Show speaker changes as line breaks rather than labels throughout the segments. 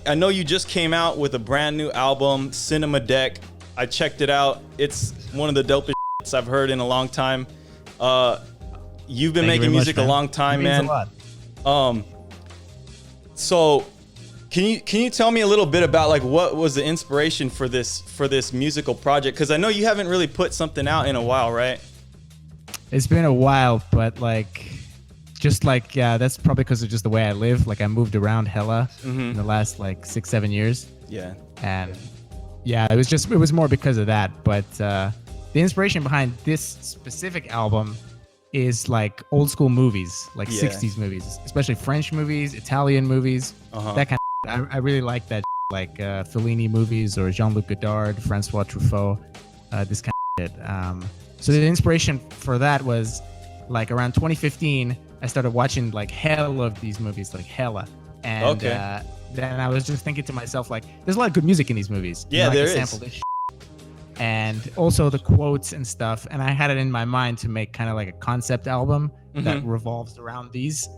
I know you just came out with a brand new album, Cinemadeck. I checked it out. It's one of the dopest I've heard in a long time. You've been making music a long time, man. So can you tell me a little bit about like what was the inspiration for this musical project? Because I know you haven't really put something out in a while, right?
It's been a while, but like, just like, yeah, that's probably because of just the way I live. Like I moved around hella in the last like 6-7 years.
Yeah.
And yeah, it was more because of that. But the inspiration behind this specific album is like old school movies, like 60s movies, especially French movies, Italian movies, that kind of I really like that, like Fellini movies or Jean-Luc Godard, Francois Truffaut, this kind of shit. So the inspiration for that was like around 2015, I started watching like hell of these movies, like hella. And then I was just thinking to myself, like, there's a lot of good music in these movies.
Yeah, there is.
Sample this shit. And also the quotes and stuff. And I had it in my mind to make kind of like a concept album that revolves around these.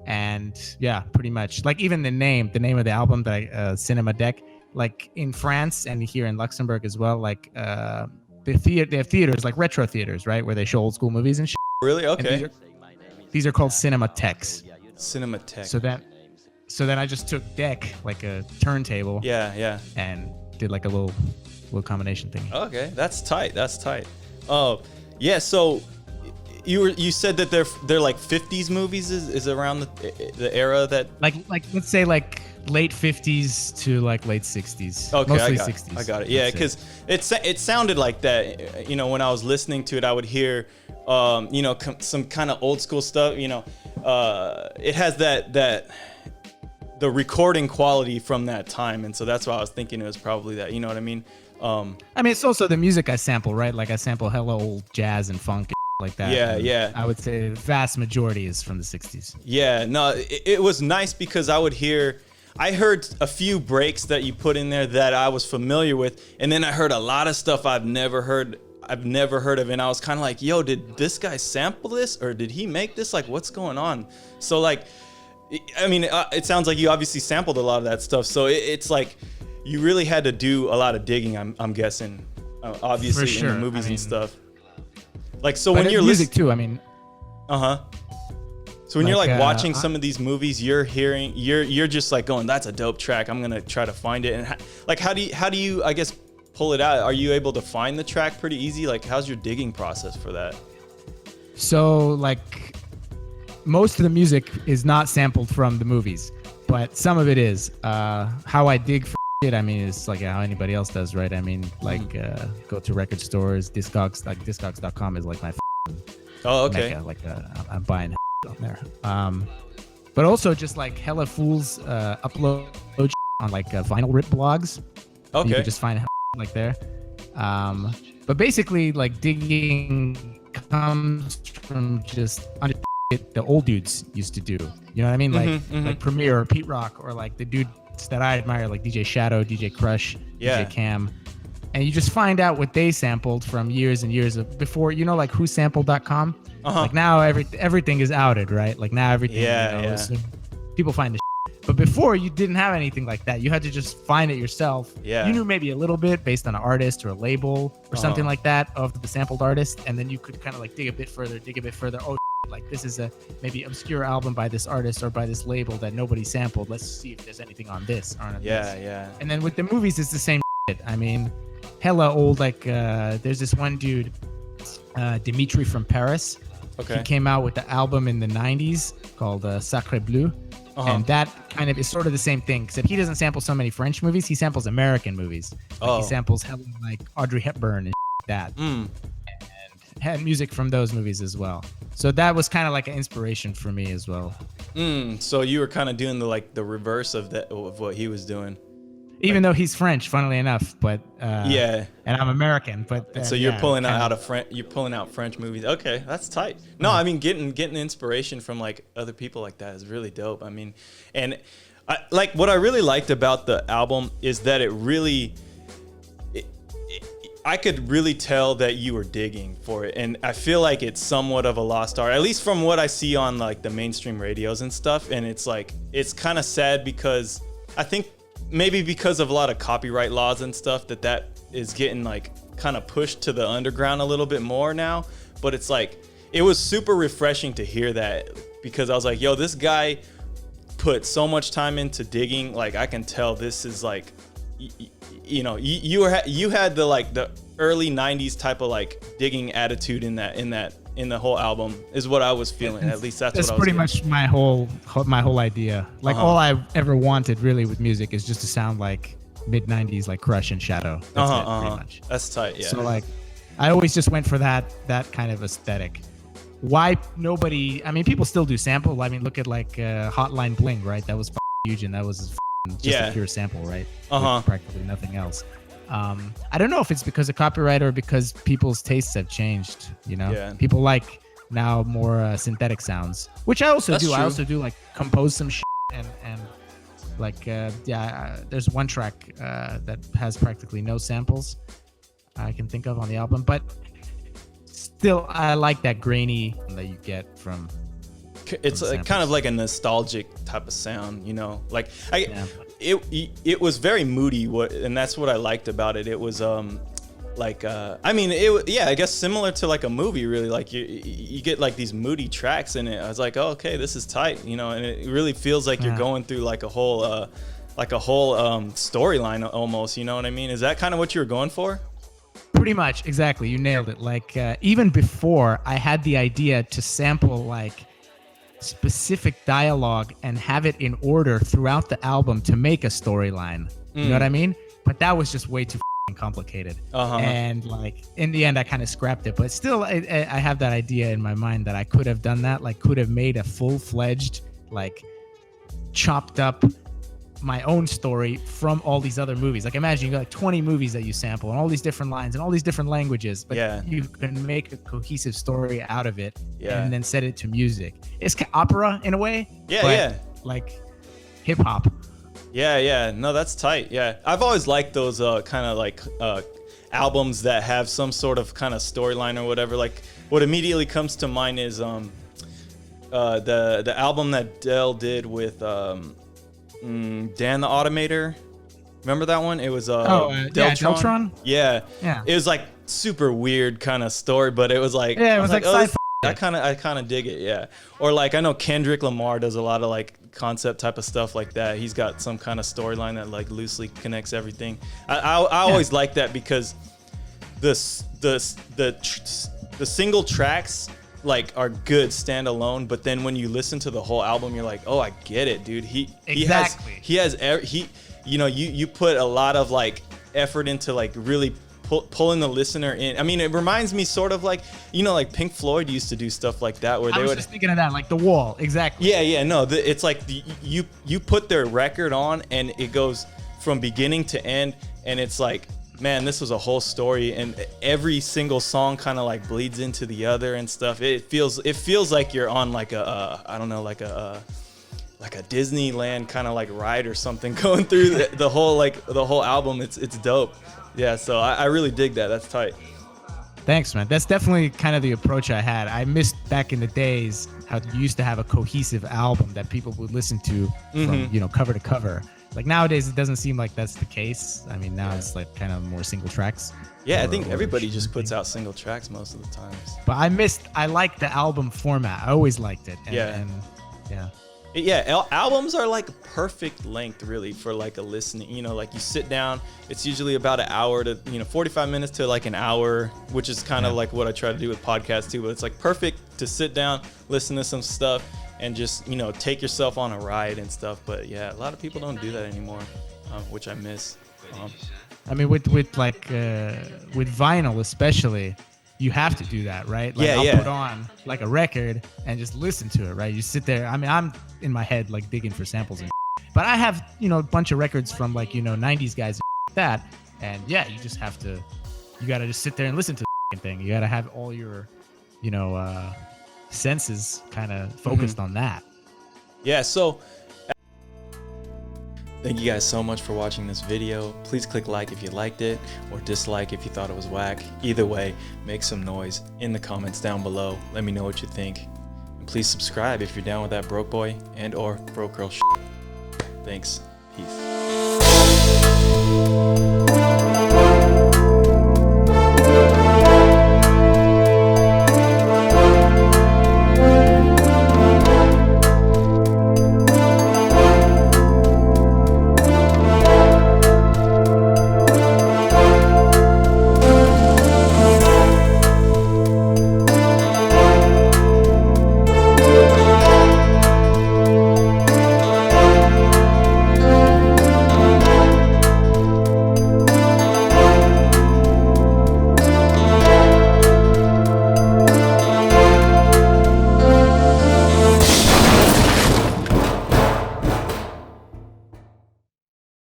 And yeah, pretty much. Like even the name of the album, that Cinemadeck, like in France and here in Luxembourg as well, like they have theaters, like retro theaters, right? Where they show old school movies and shit.
Really? Okay.
These are called Cinematecks.
Cinemateck.
So then I just took deck, like a turntable.
Yeah.
And did like a little combination thing.
Okay, that's tight. Oh, yeah. So you said that they're like 50s movies is around the era that
like let's say like late 50s to like late 60s.
Okay,
mostly
I
60s.
got it. Yeah, because it sounded like that. You know, when I was listening to it, I would hear some kind of old school stuff. You know, it has that the recording quality from that time, and so that's why I was thinking it was probably that. You know what I mean?
I mean, it's also the music I sample, right? Like I sample hella old jazz and funk and like that.
Yeah.
I would say the vast majority is from the 60s.
Yeah, no, it was nice because I heard a few breaks that you put in there that I was familiar with, and then I heard a lot of stuff I've never heard of, and I was kind of like, yo, did this guy sample this, or did he make this? Like, what's going on? So like, I mean, it sounds like you obviously sampled a lot of that stuff, so it's like you really had to do a lot of digging, I'm guessing, obviously,
sure.
in the movies and stuff. Like, so
but
when you're
music too, I mean.
So when you're like watching some of these movies, you're just like going, that's a dope track. I'm gonna try to find it. And how do you I guess pull it out? Are you able to find the track pretty easy? Like, how's your digging process for that?
So like most of the music is not sampled from the movies, but some of it is. How I dig for it, I mean, it's like how anybody else does, right? I mean, like go to record stores, Discogs, like Discogs.com is like my mecca. Like I'm buying on there. But also just like hella fools upload on like vinyl rip blogs.
Okay.
You can just find like there. But basically like digging comes from just the old dudes used to do. You know what I mean? Like Premier or Pete Rock, or like the dudes that I admire, like DJ Shadow, DJ Crush, DJ Cam. And you just find out what they sampled from years and years of before, you know, like whosampled.com. Like now everything is outed, right? Like now everything, so people find the shit. But before you didn't have anything like that. You had to just find it yourself. Yeah. You knew maybe a little bit based on an artist or a label or something like that of the sampled artist. And then you could kind of like dig a bit further. Oh, like this is a maybe obscure album by this artist or by this label that nobody sampled. Let's see if there's anything on this or on this.
Yeah.
And then with the movies, it's the same shit. I mean, hella old, like there's this one dude, Dimitri from Paris.
Okay.
He came out with the album in the 90s called Sacre Bleu. And that kind of is sort of the same thing, except he doesn't sample so many French movies. He samples American movies. Like he samples hella like Audrey Hepburn and that. And had music from those movies as well. So that was kind of like an inspiration for me as well.
So you were kind of doing the reverse of what he was doing.
Even though he's French, funnily enough, but and I'm American, but
so you're pulling out French movies. Okay, that's tight. No, I mean getting inspiration from like other people like that is really dope. I mean, and what I really liked about the album is that I could really tell that you were digging for it, and I feel like it's somewhat of a lost art, at least from what I see on like the mainstream radios and stuff. And it's like it's kind of sad because I think maybe because of a lot of copyright laws and stuff that is getting like kind of pushed to the underground a little bit more now. But it's like, it was super refreshing to hear that, because I was like, yo, this guy put so much time into digging. Like, I can tell this is like, you know, you had the like the early 90s type of like digging attitude in the whole album is what I was feeling. At least that's what I was
pretty
getting.
much my whole idea. Like all I ever wanted really with music is just to sound like mid 90s, like Crush and Shadow. That's it, pretty much.
That's tight. Yeah.
So like, I always just went for that kind of aesthetic. Why nobody? I mean, people still do sample. I mean, look at like Hotline Bling, right? That was huge, and that was just a pure sample, right? With practically nothing else. I don't know if it's because of copyright or because people's tastes have changed. You know, people like now more synthetic sounds, which I also do. True. I also do like compose some shit and like there's one track that has practically no samples I can think of on the album, but still I like that grainy that you get from.
It's kind of like a nostalgic type of sound, you know. Like it was very moody, and that's what I liked about it. It was I mean, I guess similar to like a movie, really. Like you get like these moody tracks in it. I was like, oh, okay, this is tight, you know, and it really feels like you're going through like a whole storyline almost, you know what I mean? Is that kind of what you were going for?
Pretty much, exactly. You nailed it. Like even before, I had the idea to sample like specific dialogue and have it in order throughout the album to make a storyline. You know what I mean? But that was just way too complicated. And like in the end, I kind of scrapped it. But still, I have that idea in my mind that I could have done that. Like, could have made a full-fledged, like, chopped up my own story from all these other movies. Like, imagine you got like 20 movies that you sample and all these different lines and all these different languages, but you can make a cohesive story out of it and then set it to music. It's opera in a way, like hip hop.
No, that's tight. I've always liked those kind of like albums that have some sort of kind of storyline or whatever. Like, what immediately comes to mind is the album that Dell did with Dan the Automator. Remember that one? It was
Deltron.
Yeah. It was like super weird kind of story, but it was like
it was like sci-fi.
I kind of dig it, Or like, I know Kendrick Lamar does a lot of like concept type of stuff like that. He's got some kind of storyline that like loosely connects everything. I always like that, because the single tracks like are good standalone, but then when you listen to the whole album, you're like, oh, I get it, dude. He has you know, you put a lot of like effort into like really pulling the listener in. I mean, it reminds me sort of like, you know, like Pink Floyd used to do stuff like that, where
I was just thinking of that, like The Wall. Exactly.
It's like you put their record on and it goes from beginning to end, and it's like, man, this was a whole story, and every single song kind of like bleeds into the other and stuff. It feels like you're on like a Disneyland kind of like ride or something, going through the whole album. It's dope. So I really dig that. That's tight.
Thanks, man. That's definitely kind of the approach I had. I missed back in the days how you used to have a cohesive album that people would listen to from, you know, cover to cover. Like nowadays, it doesn't seem like that's the case. I mean, now it's like kind of more single tracks.
I think everybody just puts out single tracks most of the times.
But I liked the album format. I always liked it.
Albums are like perfect length, really, for like a listening. You know, like you sit down, it's usually about an hour to 45 minutes to like an hour, which is kind of like what I try to do with podcasts too. But it's like perfect to sit down, listen to some stuff, and just, you know, take yourself on a ride and stuff. But a lot of people don't do that anymore, which I miss.
I mean, with vinyl especially, you have to do that, right? Like I'll put on like a record and just listen to it, right? You sit there. I mean, I'm in my head like digging for samples and but I have, you know, a bunch of records from like, you know, 90s guys and that, and you just have to, you gotta just sit there and listen to the thing. You gotta have all your, you know, senses kind of focused on that.
So thank you guys so much for watching this video. Please click like if you liked it, or dislike if you thought it was whack. Either way, make some noise in the comments down below. Let me know what you think. And please subscribe if you're down with that broke boy and or broke girl shit. Thanks. Peace. Peace.